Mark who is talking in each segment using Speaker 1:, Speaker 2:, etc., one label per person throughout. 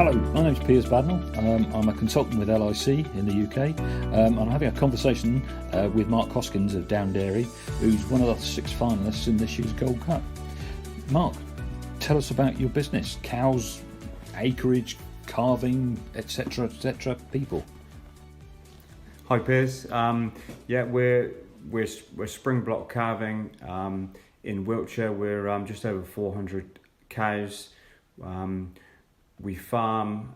Speaker 1: Hello, my name's Piers Badnell. I'm a consultant with LIC in the UK. I'm having a conversation with Mark Hoskins of Downderry, who's one of the 6 finalists in this year's Gold Cup. Mark, tell us about your business, cows, acreage, calving, etc., people.
Speaker 2: Hi Piers. We're spring block calving in Wiltshire. We're just over 400 cows. We farm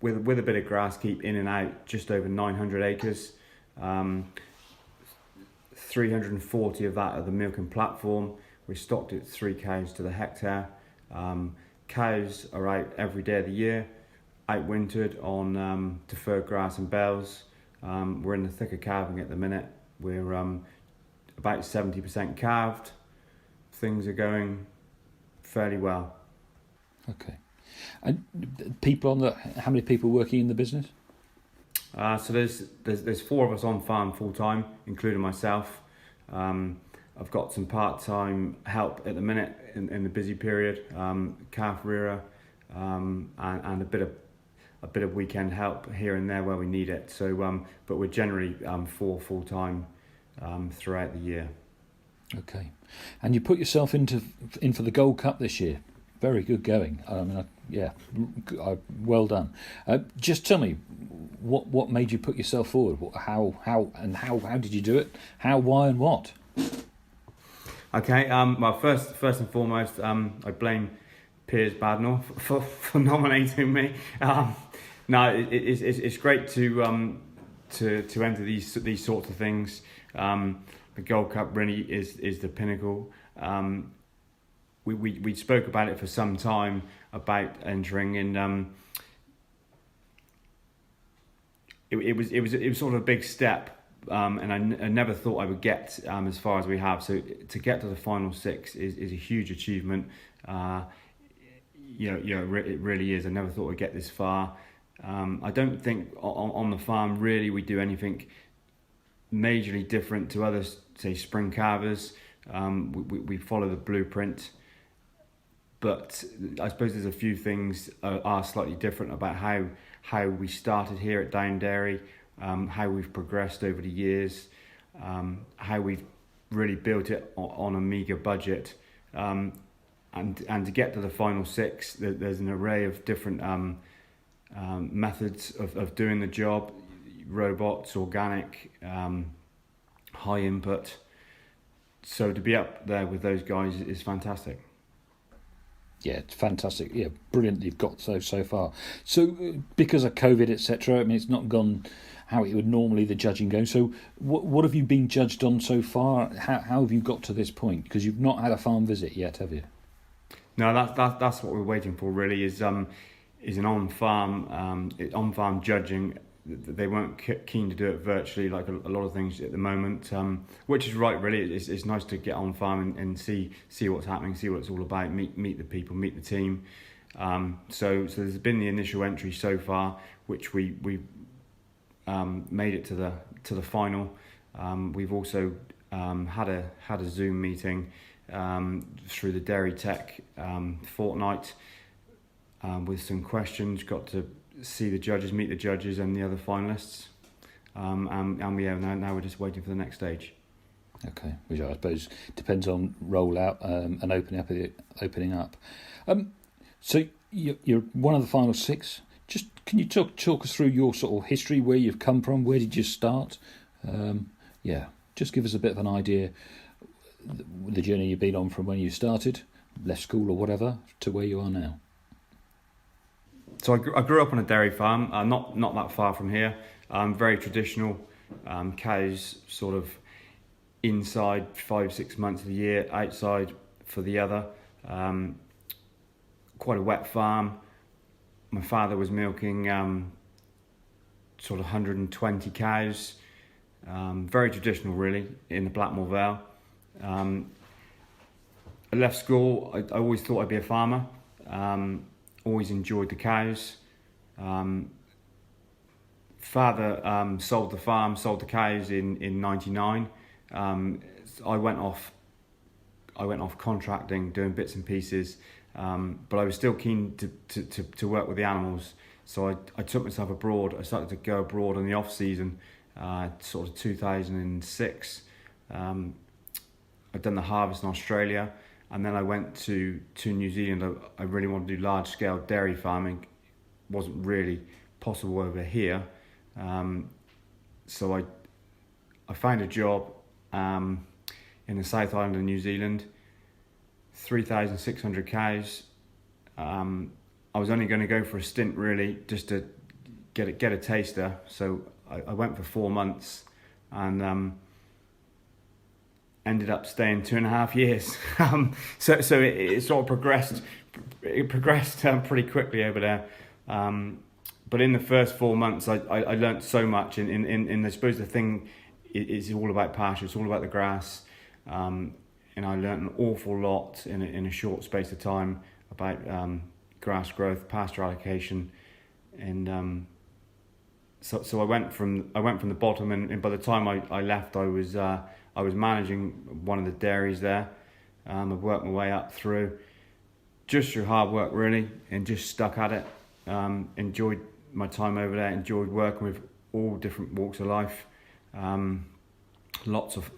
Speaker 2: with a bit of grass keep in and out, just over 900 acres. 340 of that are the milking platform. We're stocked at 3 cows to the hectare. Cows are out every day of the year, outwintered on deferred grass and bells. We're in the thick of calving at the minute. We're about 70% calved. Things are going fairly well.
Speaker 1: Okay. And people how many people working in the business?
Speaker 2: So there's 4 of us on farm full time, including myself. I've got some part-time help at the minute in the busy period, calf rearer, and a bit of weekend help here and there where we need it. So, but we're generally 4 full time throughout the year.
Speaker 1: Okay, and you put yourself in for the Gold Cup this year. Very good going. I mean, well done. Just tell me, what made you put yourself forward? How did you do it? How, why, and what?
Speaker 2: Okay. Well, first and foremost, I blame Piers Badnell for nominating me. It's great to enter these sorts of things. The Gold Cup really is the pinnacle. We spoke about it for some time about entering, and it was sort of a big step, and I never thought I would get as far as we have. So to get to the final 6 is a huge achievement. It really is. I never thought I'd get this far. I don't think on the farm really we do anything majorly different to other, say, spring calvers. We follow the blueprint. But I suppose there's a few things are slightly different about how we started here at Downderry, how we've progressed over the years, how we've really built it on a meagre budget, and to get to the final 6, there's an array of different methods of doing the job: robots, organic, high input. So to be up there with those guys is fantastic.
Speaker 1: Yeah, it's fantastic. Yeah, brilliant you've got so far. So because of COVID, etc., I mean, it's not gone how it would normally the judging go. So what have you been judged on so far? How have you got to this point? Because you've not had a farm visit yet, have you?
Speaker 2: No, that's what we're waiting for. Really, is an on-farm judging. They weren't keen to do it virtually, like a lot of things at the moment, which is right. Really, it's nice to get on farm and see what's happening, see what it's all about, meet the people, meet the team. So there's been the initial entry so far, which we made it to the final. We've also had a Zoom meeting through the Dairy Tech fortnight with some questions. Got to see the judges, meet the judges and the other finalists, now we're just waiting for the next stage.
Speaker 1: Okay, which I suppose depends on rollout and opening up. So you're one of the final 6. Just can you talk us through your sort of history, where you've come from, where did you start? Just give us a bit of an idea, the journey you've been on from when you started, left school or whatever, to where you are now.
Speaker 2: So I grew up on a dairy farm, not that far from here. Very traditional, cows sort of inside 5-6 months of the year, outside for the other. Quite a wet farm. My father was milking sort of 120 cows. Very traditional, really, in the Blackmore Vale. I left school. I always thought I'd be a farmer. Always enjoyed the cows. Father sold the farm, sold the cows in 99. I went off contracting, doing bits and pieces, but I was still keen to work with the animals. So I took myself abroad. I started to go abroad in the off season, sort of 2006. I'd done the harvest in Australia, and then I went to New Zealand. I really wanted to do large scale dairy farming. Wasn't really possible over here, so I found a job in the South Island of New Zealand. 3,600 cows. I was only going to go for a stint, really, just to get a taster. So I went for 4 months, and ended up staying 2.5 years. So it sort of progressed. It progressed pretty quickly over there. But in the first 4 months, I learnt so much. And I suppose the thing is all about pasture. It's all about the grass. And I learnt an awful lot in a short space of time about grass growth, pasture allocation, and so I went from the bottom. And by the time I left, I was managing one of the dairies there. I worked my way up through hard work, really, and just stuck at it. Enjoyed my time over there. Enjoyed working with all different walks of life. Lots of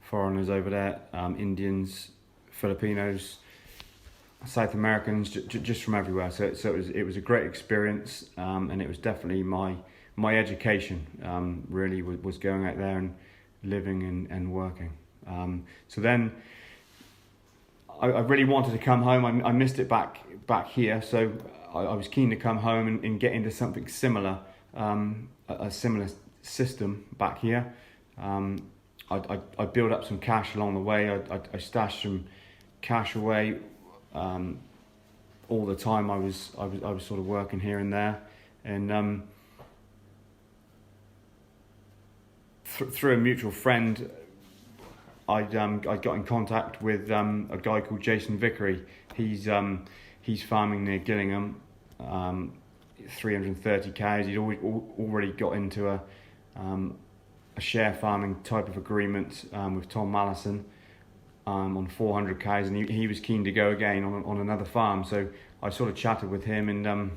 Speaker 2: foreigners over there, Indians, Filipinos, South Americans, just from everywhere. So it was a great experience, and it was definitely my education. Really was going out there and living and working. So then I really wanted to come home. I missed it back here, so I was keen to come home and get into something similar, a similar system back here. I built up some cash along the way. I stashed some cash away all the time. I was sort of working here and there, and through a mutual friend, I got in contact with a guy called Jason Vickery. He's farming near Gillingham, 330 cows. He'd already got into a share farming type of agreement with Tom Mallison on 400 cows, and he was keen to go again on another farm. So I sort of chatted with him, and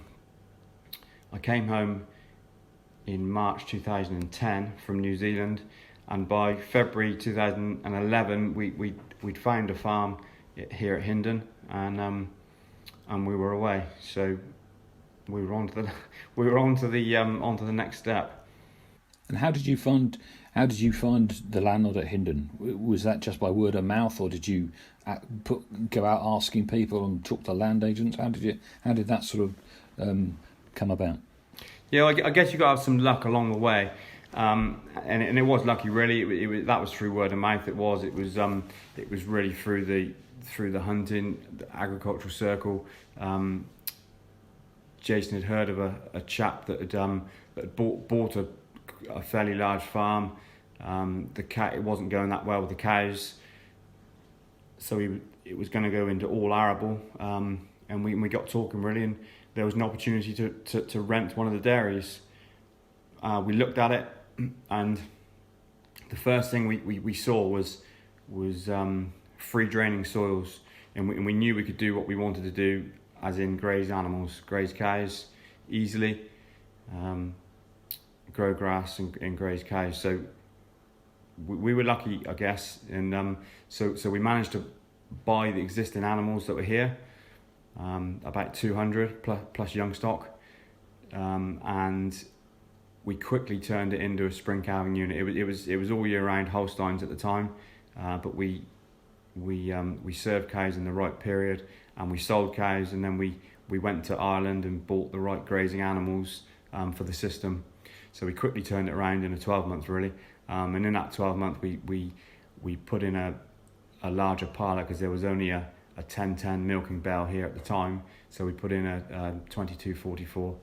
Speaker 2: I came home in March 2010 from New Zealand, and by February 2011 we'd found a farm here at Hindon, and we were away. So we were on to the next step.
Speaker 1: And how did you find the landlord at Hindon? Was that just by word of mouth, or did you go out asking people and talk to land agents? How did that sort of come about?
Speaker 2: Yeah, I guess you got to have some luck along the way, and it was lucky, really. That was through word of mouth. It was really through the hunting, the agricultural circle. Jason had heard of a chap that had bought a fairly large farm. It wasn't going that well with the cows, so it was going to go into all arable, and we got talking, really, and there was an opportunity to rent one of the dairies. We looked at it, and the first thing we saw was free draining soils, and we knew we could do what we wanted to do, as in graze animals, graze cows easily, grow grass and graze cows. So we were lucky, I guess, and so we managed to buy the existing animals that were here, about 200 plus young stock, and we quickly turned it into a spring calving unit. It was all year round Holsteins at the time, but we served cows in the right period, and we sold cows, and then we went to Ireland and bought the right grazing animals for the system. So we quickly turned it around in a 12 month, really, and in that 12 month we put in a larger parlour, because there was only a 10-10 milking bell here at the time. So we put in a 2244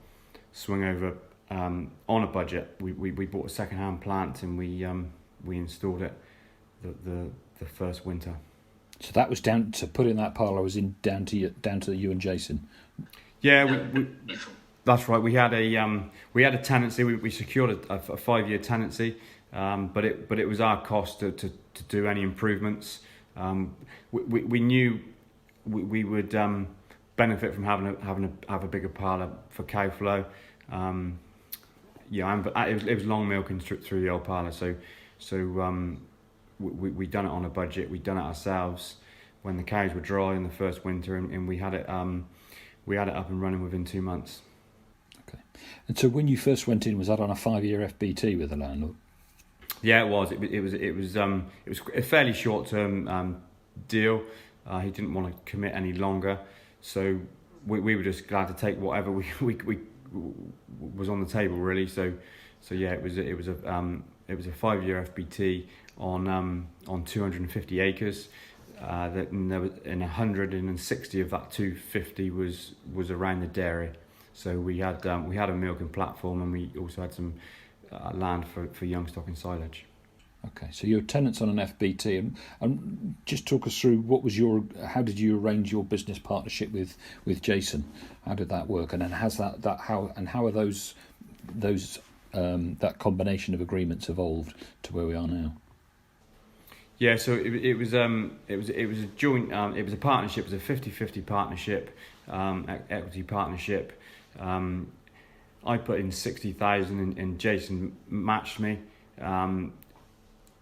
Speaker 2: swing over on a budget. We bought a second hand plant, and we installed it the first winter.
Speaker 1: So that was down to put in that parlour was down to you and Jason.
Speaker 2: Yeah, that's right. We had a tenancy. We secured a 5-year tenancy, but it was our cost to do any improvements. We knew we would benefit from have a bigger parlour for cow flow. It was long milking through the old parlour, so we done it on a budget. We done it ourselves when the cows were dry in the first winter, and we had it up and running within 2 months.
Speaker 1: Okay. And so when you first went in, was that on a 5-year FBT with the landlord?
Speaker 2: Yeah, it was. It was a fairly short term deal. He didn't want to commit any longer, so we were just glad to take whatever we was on the table, really. So yeah, it was a 5-year FBT on 250 acres. That and there was, and 160 of that 250 was around the dairy. So we had a milking platform, and we also had some land for young stock and silage.
Speaker 1: Okay, so you're tenants on an FBT, and just talk us through how did you arrange your business partnership with Jason? How did that work, and then how are those that combination of agreements evolved to where we are now?
Speaker 2: Yeah, so it was a joint. It was a partnership. It was a 50-50 partnership, equity partnership. I put in 60,000, and Jason matched me.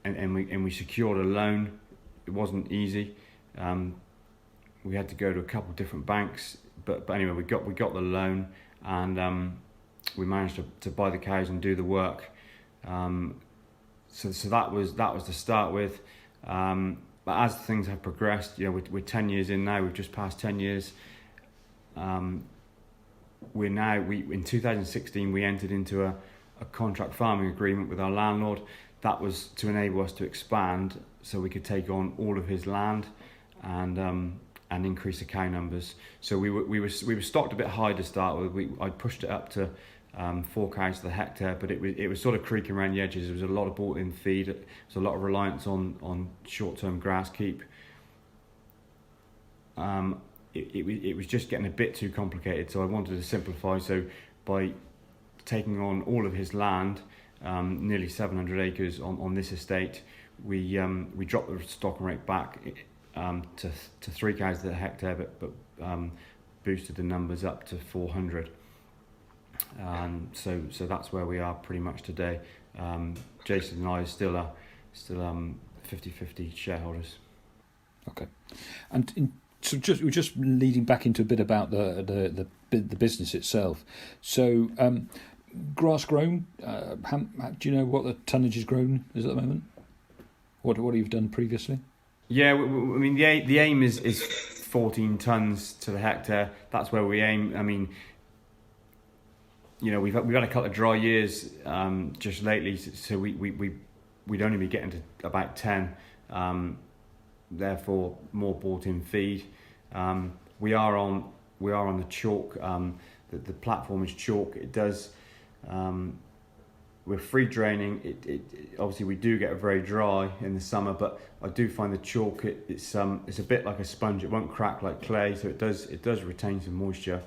Speaker 2: And we secured a loan. It wasn't easy. We had to go to a couple of different banks, but anyway, we got the loan, and we managed to buy the cows and do the work. So that was to start with. But as things have progressed, we're 10 years in now. We've just passed 10 years. In 2016 we entered into a contract farming agreement with our landlord. That was to enable us to expand, so we could take on all of his land and increase the cow numbers. So we were stocked a bit high to start with. I pushed it up to 4 cows to the hectare, but it was sort of creaking around the edges. There was a lot of bought-in feed. There was a lot of reliance on short-term grass keep. It was just getting a bit too complicated, so I wanted to simplify. So by taking on all of his land, nearly 700 acres on this estate, we dropped the stocking rate back to 3 cows to the hectare, but boosted the numbers up to 400. So that's where we are pretty much today. Jason and I are still 50-50 shareholders.
Speaker 1: Okay, and we're just leading back into a bit about the business itself. So grass grown. Do you know what the tonnage is grown is at the moment? What you've done previously?
Speaker 2: Yeah, I mean the aim is 14 tons to the hectare. That's where we aim. I mean, we've had a couple of dry years just lately, so we'd only be getting to about 10. Therefore, more bought-in feed. We are on the chalk. The platform is chalk. It does. We're free draining. It obviously we do get very dry in the summer, but I do find the chalk it's a bit like a sponge. It won't crack like clay, so it does retain some moisture.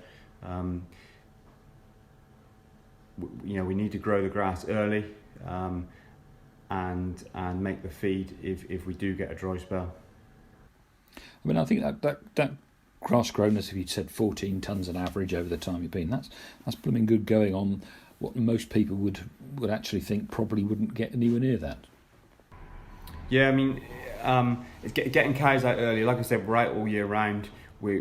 Speaker 2: We need to grow the grass early, and make the feed if we do get a dry spell.
Speaker 1: I mean, I think that grass grown, as if you'd said 14 tonnes on average over the time you've been, that's blooming good going on what most people would actually think probably wouldn't get anywhere near that. Yeah,
Speaker 2: I mean, it's getting cows out early. Like I said, we're out all year round. We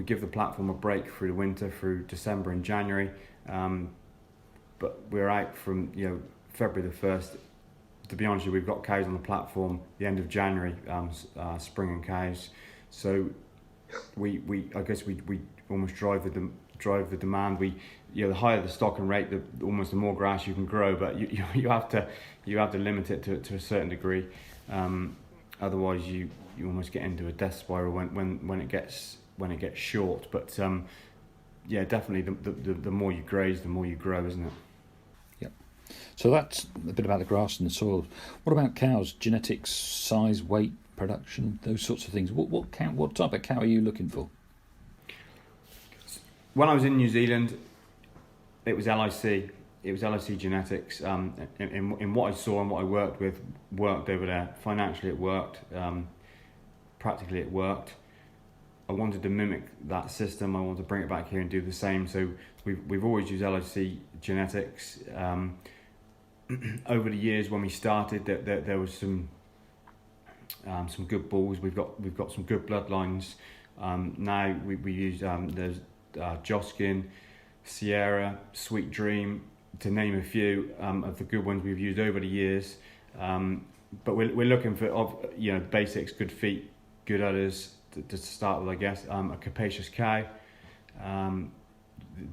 Speaker 2: give the platform a break through the winter, through December and January, but we're out from February the 1st. To be honest with you, we've got cows on the platform the end of January, springing cows. So we almost drive the demand. The higher the stocking rate, the more grass you can grow, but you have to limit it to a certain degree. Otherwise, you almost get into a death spiral when it gets short. But definitely the more you graze, the more you grow, isn't it?
Speaker 1: Yep. So that's a bit about the grass and the soil. What about cows? Genetics, size, weight, production, those sorts of things. What type of cow are you looking for?
Speaker 2: When I was in New Zealand, it was LIC. It was LIC genetics. In what I saw and what I worked over there. Financially, it worked. Practically, it worked. I wanted to mimic that system. I wanted to bring it back here and do the same. So we've always used LOC genetics. Over the years when we started, there was some good bulls. We've got some good bloodlines. Now we use there's Joskin, Sierra, Sweet Dream, to name a few of the good ones we've used over the years. But we're looking for basics, good feet, good udders to start with, I guess. A capacious cow.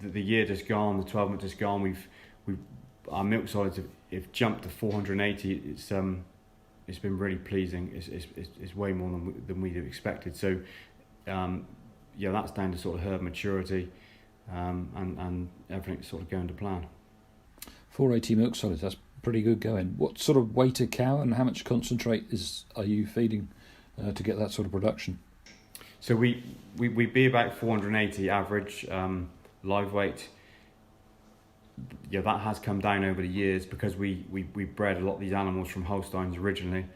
Speaker 2: The year just gone, the 12 months just gone. Our milk solids have jumped to 480. It's been really pleasing. It's way more than we'd have expected. So that's down to sort of herd maturity, and everything's sort of going to plan.
Speaker 1: 480 milk solids, that's pretty good going. What sort of weight of cow and how much concentrate are you feeding to get that sort of production?
Speaker 2: So we be about 480 average live weight. Yeah, that has come down over the years because we bred a lot of these animals from Holsteins originally.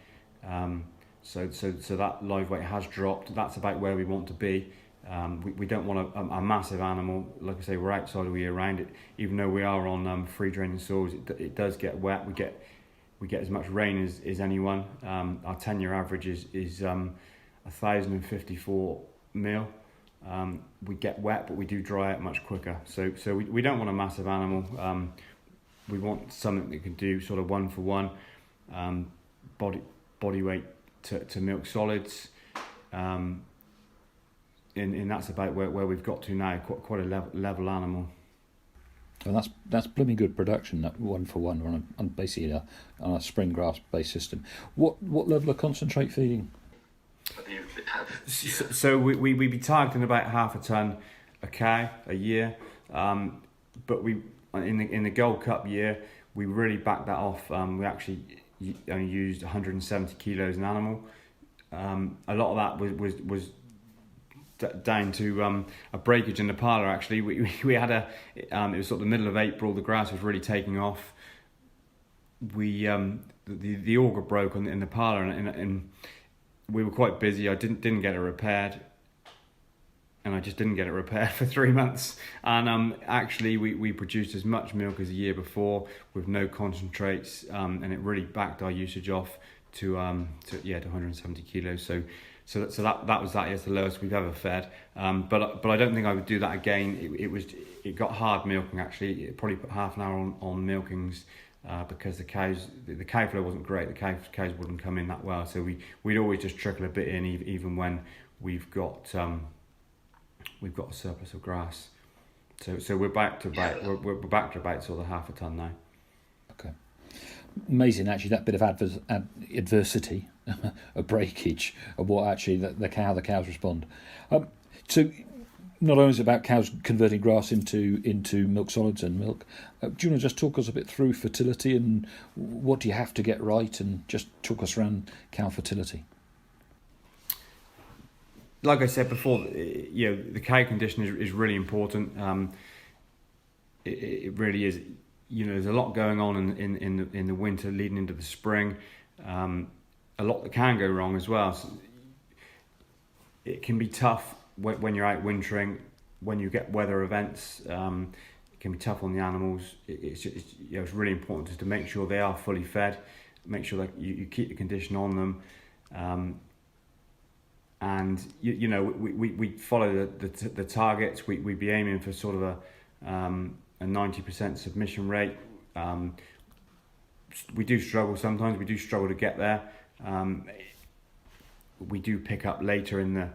Speaker 2: So that live weight has dropped. That's about where we want to be. We don't want a massive animal. Like I say, we're outside all year round. Even though we are on free draining soils, it does get wet. We get as much rain as anyone. Our 10-year average is 1,054 mil. We get wet, but we do dry out much quicker. So we don't want a massive animal. We want something that can do sort of 1-for-1 body weight to milk solids. And that's about where we've got to now. Quite a level animal.
Speaker 1: Well, that's blooming good production. That 1-for-1 on basically on a spring grass based system. What level of concentrate feeding?
Speaker 2: So we'd be targeting about 0.5 ton a cow a year, but we in the Gold Cup year we really backed that off. We actually only used 170 kilos an animal. A lot of that was down to a breakage in the parlour. Actually, we had it was sort of the middle of April. The grass was really taking off. The auger broke in the parlour, and we were quite busy. I didn't get it repaired, and I just didn't get it repaired for 3 months. And actually, we produced as much milk as the year before with no concentrates, and it really backed our usage off to 170 kilos. So that was that. It's the lowest we've ever fed. But I don't think I would do that again. It got hard milking actually. It probably put half an hour on milkings. Because the cow flow wasn't great, the cows wouldn't come in that well, so we'd always just trickle a bit in, even when we've got a surplus of grass. So we're back to about sort of 0.5 ton now.
Speaker 1: Okay, amazing actually, that bit of adversity, a breakage of what actually the cows respond. So. Not only is it about cows converting grass into milk solids and milk, do you want to just talk us a bit through fertility and what do you have to get right, and just talk us around cow fertility?
Speaker 2: Like I said before, the cow condition is really important. It really is. There's a lot going on in the winter leading into the spring. A lot that can go wrong as well. So it can be tough. When you're out wintering, when you get weather events, it can be tough on the animals. It's really important just to make sure they are fully fed, make sure that you keep the condition on them, and we follow the targets. We'd be aiming for sort of a 90% submission rate. We do struggle sometimes. We do struggle to get there. We do pick up later in the.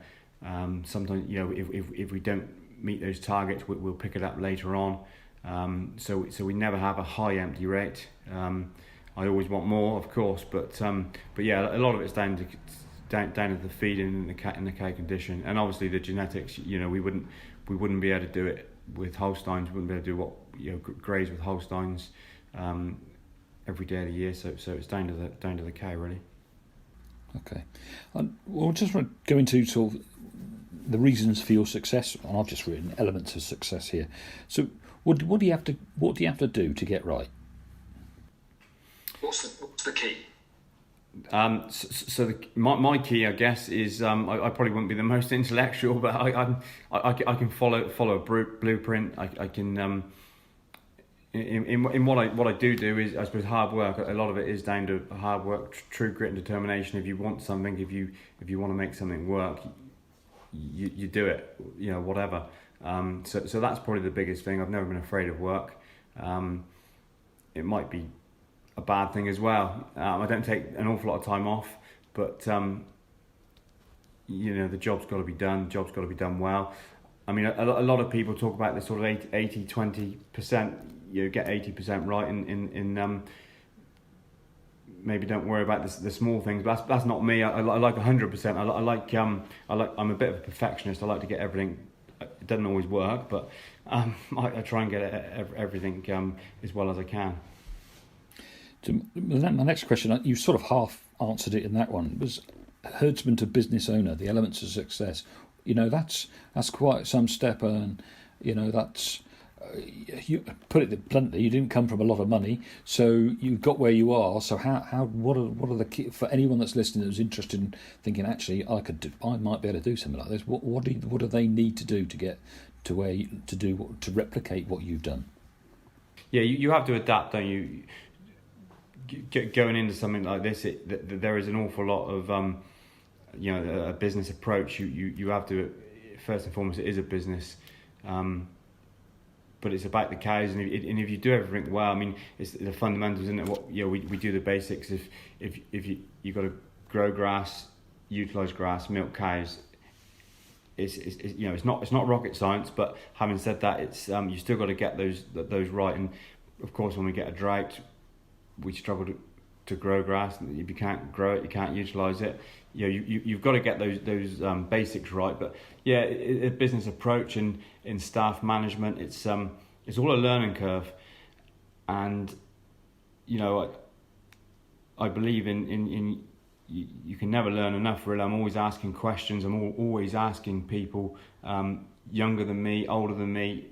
Speaker 2: Sometimes if we don't meet those targets, we'll pick it up later on. So we never have a high empty rate. I always want more, of course, but yeah, a lot of it's down to the feed and the cow condition, and obviously the genetics. We wouldn't be able to do it with Holsteins. We wouldn't be able to do graze with Holsteins every day of the year. So it's down to the cow really.
Speaker 1: Okay, well, just want to go into sort of the reasons for your success, and I've just written elements of success here. So, what do you have to do to get right?
Speaker 3: What's the key?
Speaker 2: My key, I guess, is I probably wouldn't be the most intellectual, but I can follow a blueprint. I can in what I do is, I suppose, hard work. A lot of it is down to hard work, true grit and determination. If you want something, if you want to make something work, you do it. Whatever. So that's probably the biggest thing. I've never been afraid of work. It might be a bad thing as well. I don't take an awful lot of time off, but the job's got to be done. The job's got to be done well. I mean, a lot of people talk about this sort of 80-20%. Get 80% right, in maybe don't worry about the small things. But that's not me. I like 100%. I'm a bit of a perfectionist. I like to get everything. It doesn't always work, but I try and get everything as well as I can.
Speaker 1: So my next question, you sort of half answered it in that one, was herdsman to business owner, the elements of success. That's quite some step, and that's you put it bluntly. You didn't come from a lot of money, so you got where you are. So what are the key for anyone that's listening who's interested in thinking, actually, I might be able to do something like this? What do they need to do to get to where to replicate what you've done?
Speaker 2: Yeah, you have to adapt, don't you? Going into something like this, there is an awful lot of a business approach. You have to, first and foremost, it is a business, but it's about the cows, and if you do everything well, I mean, it's the fundamentals, isn't it? We do the basics. If you got to grow grass, utilize grass, milk cows. It's not rocket science, but having said that, it's you still got to get those right. And of course, when we get a drought, we struggle to grow grass. If you can't grow it, you can't utilise it. You've got to get those basics right. But yeah, a business approach and in staff management, it's all a learning curve. And I believe in you can never learn enough. Really, I'm always asking questions. I'm always asking people younger than me, older than me,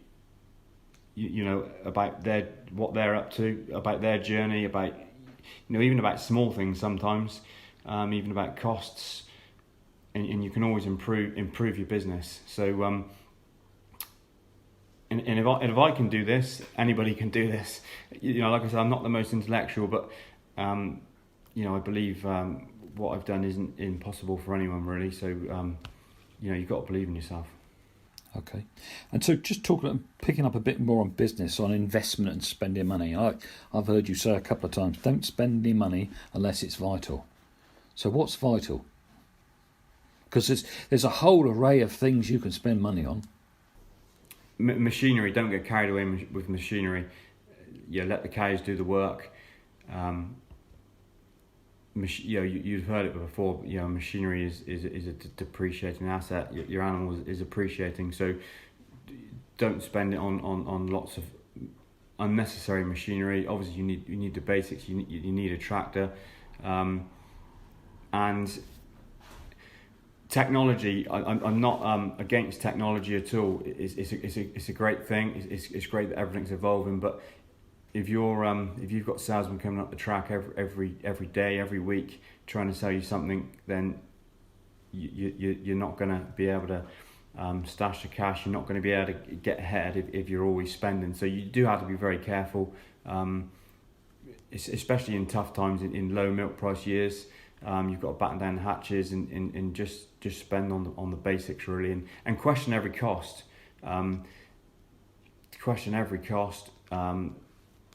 Speaker 2: about what they're up to, about their journey, about even about small things sometimes, even about costs, and you can always improve your business. So and if I can do this, anybody can do this. Like I said, I'm not the most intellectual, but I believe what I've done isn't impossible for anyone really. So you've got to believe in yourself.
Speaker 1: Okay, and so just picking up a bit more on business, on investment and spending money. I've heard you say a couple of times, don't spend any money unless it's vital. So what's vital? Because there's a whole array of things you can spend money on.
Speaker 2: Machinery, don't get carried away with machinery. Let the cows do the work. You've heard it before. Machinery is a depreciating asset. Your animal is appreciating. So don't spend it on lots of unnecessary machinery. Obviously, you need the basics. You need a tractor, and technology. I'm not against technology at all. It's a great thing. It's great that everything's evolving, but if you've got salesmen coming up the track every day, every week, trying to sell you something, then you're not going to be able to stash the cash. You're not going to be able to get ahead if you're always spending. So you do have to be very careful, especially in tough times, in low milk price years. You've got to batten down the hatches and just spend on the basics really, and question every cost.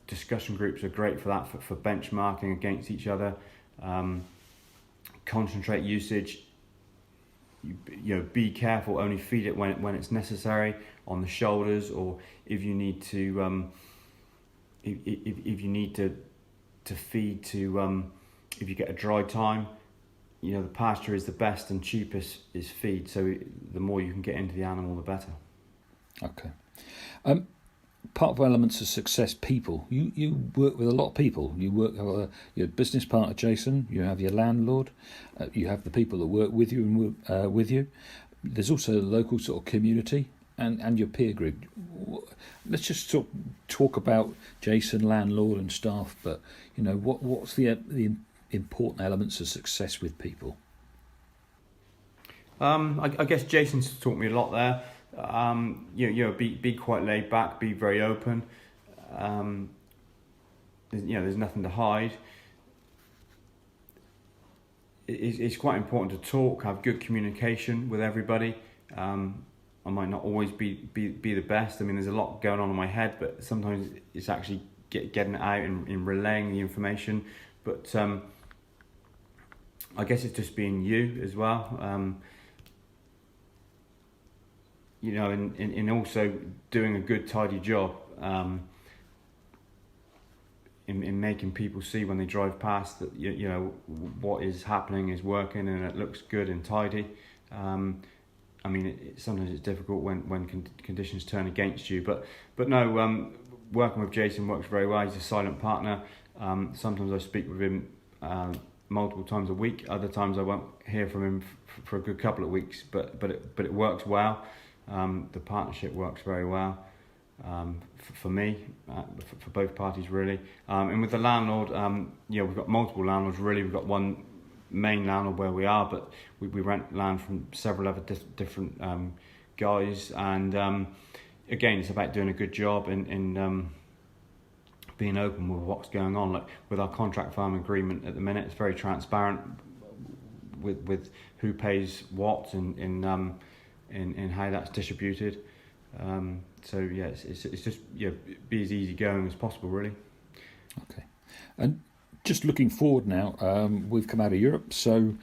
Speaker 2: Discussion groups are great for that, for benchmarking against each other. Concentrate usage. Be careful. Only feed it when it's necessary, on the shoulders, or if you need to if you need to feed to if you get a dry time. The pasture is the best and cheapest is feed. So the more you can get into the animal, the better.
Speaker 1: Okay. Part of elements of success, people. You work with a lot of people. You work with your business partner, Jason. You have your landlord. You have the people that work with you and work with you. There's also the local sort of community and your peer group. Let's just talk about Jason, landlord, and staff. But what's the important elements of success with people?
Speaker 2: I guess Jason's taught me a lot there. Be quite laid back, be very open. There's nothing to hide. It's quite important to talk, have good communication with everybody. I might not always be the best. I mean, there's a lot going on in my head, but sometimes it's actually getting it out and relaying the information. But I guess it's just being you as well. And also doing a good, tidy job. In making people see when they drive past that what is happening is working and it looks good and tidy. Sometimes it's difficult when conditions turn against you, but no, working with Jason works very well. He's a silent partner. Sometimes I speak with him multiple times a week. Other times I won't hear from him for a good couple of weeks, but it works well. The partnership works very well. For me, for both parties really, and with the landlord, we've got multiple landlords really. We've got one main landlord where we are, but we rent land from several other different guys, and again, it's about doing a good job and being open with what's going on. Like with our contract farm agreement at the minute, it's very transparent with who pays what and how that's distributed. It's just be as easy going as possible, really.
Speaker 1: Okay, and just looking forward now, we've come out of Europe, so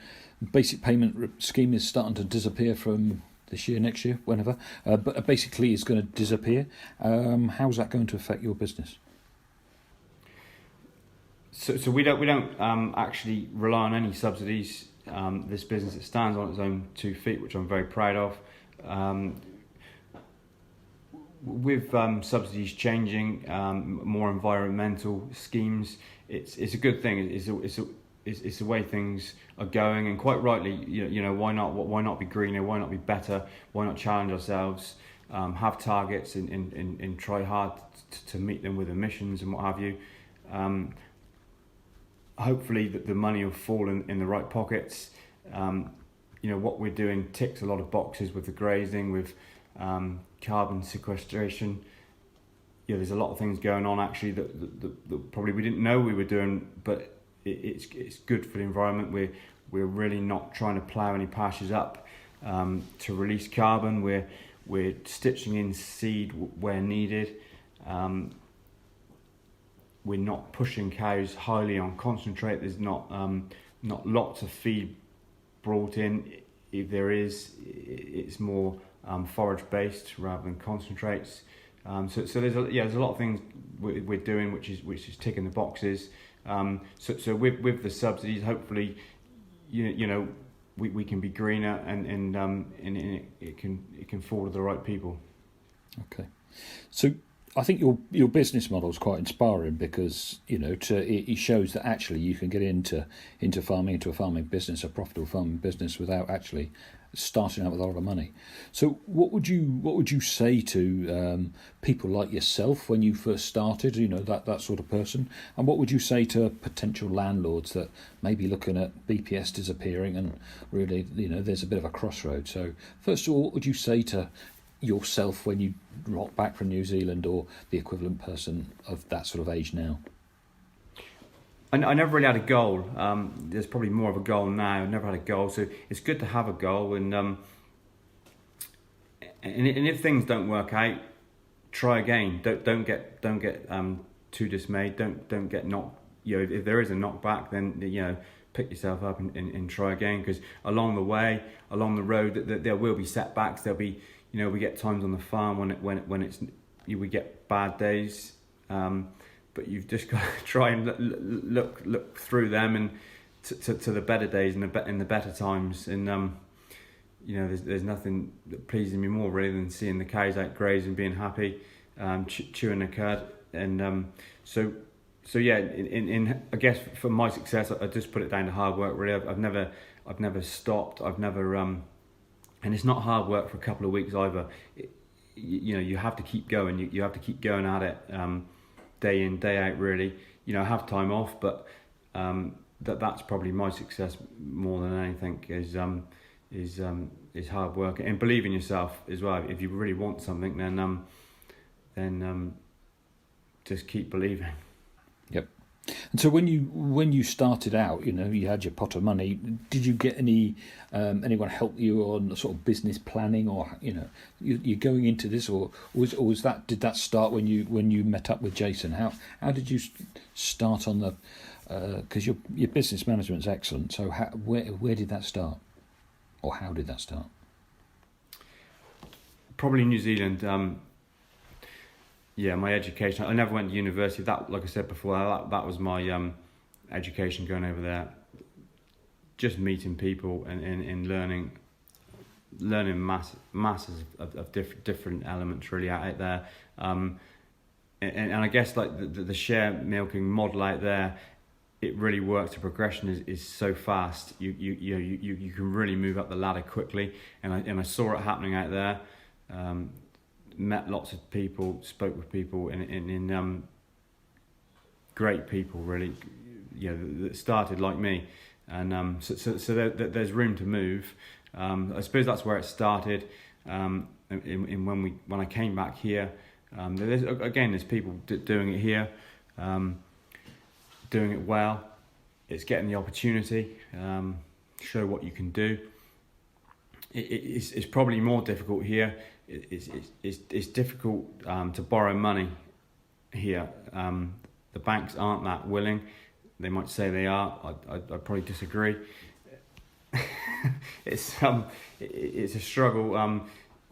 Speaker 1: basic payment scheme is starting to disappear from this year, next year, whenever. But basically, it's going to disappear. How's that going to affect your business?
Speaker 2: So we don't actually rely on any subsidies. This business, it stands on its own 2 feet, which I'm very proud of. With subsidies changing, more environmental schemes, it's a good thing. It's the way things are going, and quite rightly, why not be greener? Why not be better? Why not challenge ourselves? Have targets and try hard to meet them with emissions and what have you. Hopefully that the money will fall in the right pockets. What we're doing ticks a lot of boxes with the grazing, with carbon sequestration. There's a lot of things going on actually that probably we didn't know we were doing, but it's good for the environment. We're really not trying to plough any pastures up to release carbon. We're stitching in seed where needed. We're not pushing cows highly on concentrate. There's not lots of feed brought in. If there is, it's more forage based rather than concentrates. So there's a lot of things we're doing which is ticking the boxes. So with the subsidies, hopefully, we can be greener and it can fall to the right people.
Speaker 1: Okay, so I think your business model is quite inspiring because it shows that actually you can get into farming, into a farming business, a profitable farming business, without actually starting out with a lot of money. So what would you say to people like yourself when you first started, that sort of person, and what would you say to potential landlords that may be looking at BPS disappearing and really there's a bit of a crossroad? So first of all, what would you say to yourself when you rock back from New Zealand, or the equivalent person of that sort of age now?
Speaker 2: I never really had a goal. There's probably more of a goal now. I've never had a goal, so it's good to have a goal. And if things don't work out, try again. Don't get too dismayed. Don't get knocked. If there is a knockback, then pick yourself up and try again. Because along the way, along the road, there will be setbacks. There'll be we get times on the farm when it's we get bad days. But you've just got to try and look through them and to the better days and the better times. And there's nothing that pleases me more really than seeing the cows out grazing, being happy, chewing the cud. And so yeah. In I guess for my success, I just put it down to hard work. Really, I've never stopped. I've never and it's not hard work for a couple of weeks either. You have to keep going. You have to keep going at it. Day in, day out, really. Have time off, but that's probably my success more than anything is hard work and believe in yourself as well. If you really want something, then just keep believing.
Speaker 1: Yep. And so when you started out, you had your pot of money. Did you get anyone help you on sort of business planning, or you're going into this, or did that start when you met up with Jason? How did you start on the? Because your business management is excellent. So where did that start, or how did that start?
Speaker 2: Probably New Zealand. My education. I never went to university. That, like I said before, that was my education going over there. Just meeting people and learning masses of different elements really out there. And I guess like the share milking model out there, it really works. The progression is so fast. You can really move up the ladder quickly. And I saw it happening out there. Met lots of people, spoke with people, and great people really, that started like me, and so there's room to move. I suppose that's where it started. When I came back here, there's people doing it here, doing it well. It's getting the opportunity, show what you can do. It's probably more difficult here. It's difficult to borrow money here. The banks aren't that willing. They might say they are. I'd probably disagree. It's a struggle.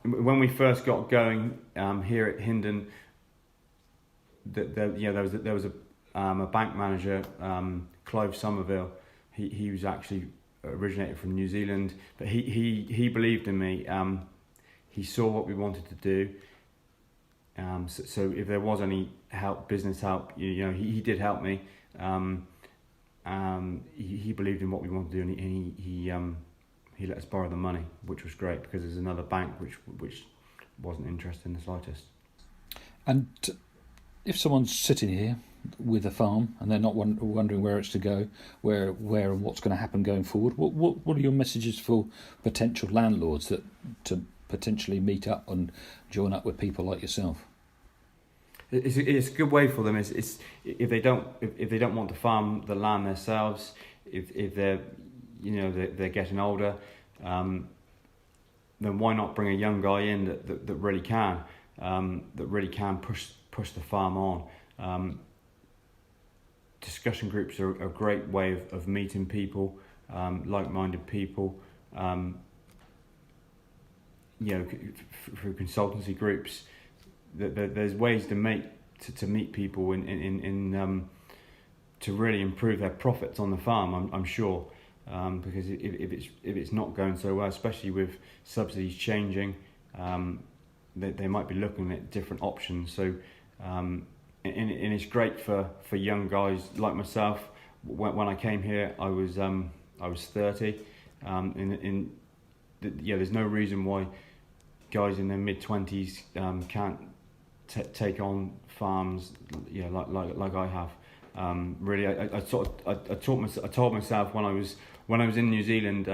Speaker 2: When we first got going here at Hindon, there was a bank manager, Clive Somerville. He was actually originated from New Zealand, but he believed in me. He saw what we wanted to do. So if there was any help, business help, he did help me. He believed in what we wanted to do, and he let us borrow the money, which was great because there's another bank which wasn't interested in the slightest. And
Speaker 1: if someone's sitting here with a farm and they're not wondering where it's to go, where and what's going to happen going forward, what are your messages for potential landlords to potentially meet up and join up with people like yourself?
Speaker 2: It's a good way for them. It's if they don't want to farm the land themselves, if they're they're getting older, then why not bring a young guy in that really can push the farm on. Discussion groups are a great way of meeting people, like-minded people. Through consultancy groups, there's ways to meet people in to really improve their profits on the farm. I'm sure, because if it's not going so well, especially with subsidies changing, they might be looking at different options. So, and it's great for young guys like myself. When I came here, I was 30. There's no reason why guys in their mid-20s can't take on farms, like I have. Really, I told myself when I was in New Zealand,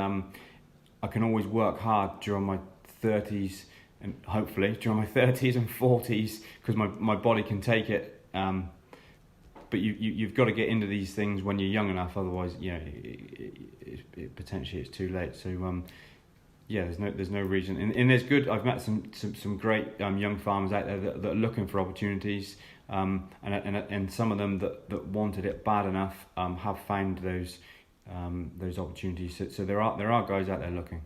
Speaker 2: I can always work hard during my 30s and hopefully during my 30s and 40s because my body can take it. But you've got to get into these things when you're young enough, otherwise, potentially it's too late. So. There's no reason, and there's good. I've met some great young farmers out there that are looking for opportunities, and some of them that wanted it bad enough have found those opportunities. So there are guys out there looking.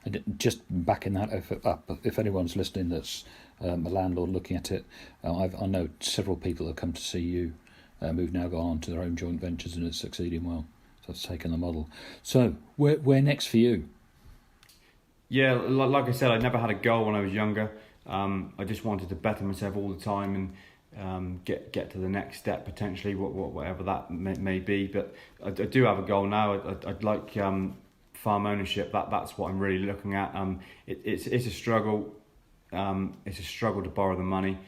Speaker 1: And just backing that up, if anyone's listening that's a landlord looking at it, I know several people that come to see you who've now gone on to their own joint ventures and it's succeeding well. So it's taken the model. So where next for you?
Speaker 2: Yeah, like I said, I never had a goal when I was younger. I just wanted to better myself all the time and get to the next step potentially, whatever that may be. But I do have a goal now. I'd like farm ownership. That's what I'm really looking at. It's a struggle. It's a struggle to borrow the money,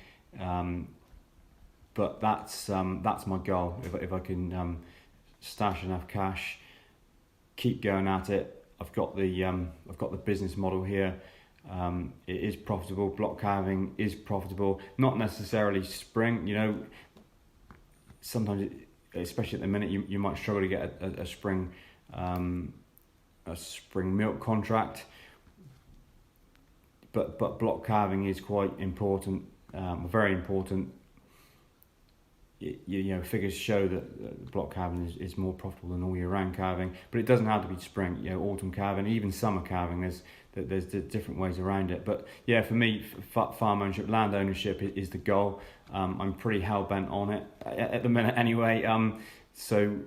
Speaker 2: but that's my goal. If I can stash enough cash, keep going at it. I've got the business model here. It is profitable. Block calving is profitable. Not necessarily spring. You know, sometimes, especially at the minute, you might struggle to get a spring milk contract. But block calving is quite important, very important. You know, figures show that block calving is more profitable than all year round calving, but it doesn't have to be spring. You know, autumn calving, even summer calving. There's different ways around it. But yeah, for me, farm ownership, land ownership is the goal. I'm pretty hell bent on it at the minute, anyway. So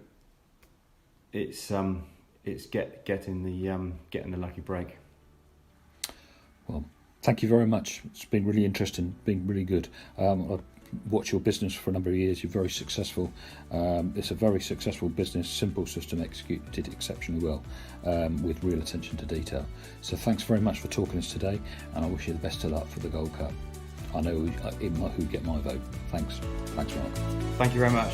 Speaker 2: it's getting the lucky break.
Speaker 1: Well, thank you very much. It's been really interesting, been really good. I've watched your business for a number of years. You're very successful. It's a very successful business, simple system, executed exceptionally well, with real attention to detail. So thanks very much for talking to us today, and I wish you the best of luck for the Gold Cup. I know it might who get my vote. Thanks, Mark.
Speaker 2: Thank you very much.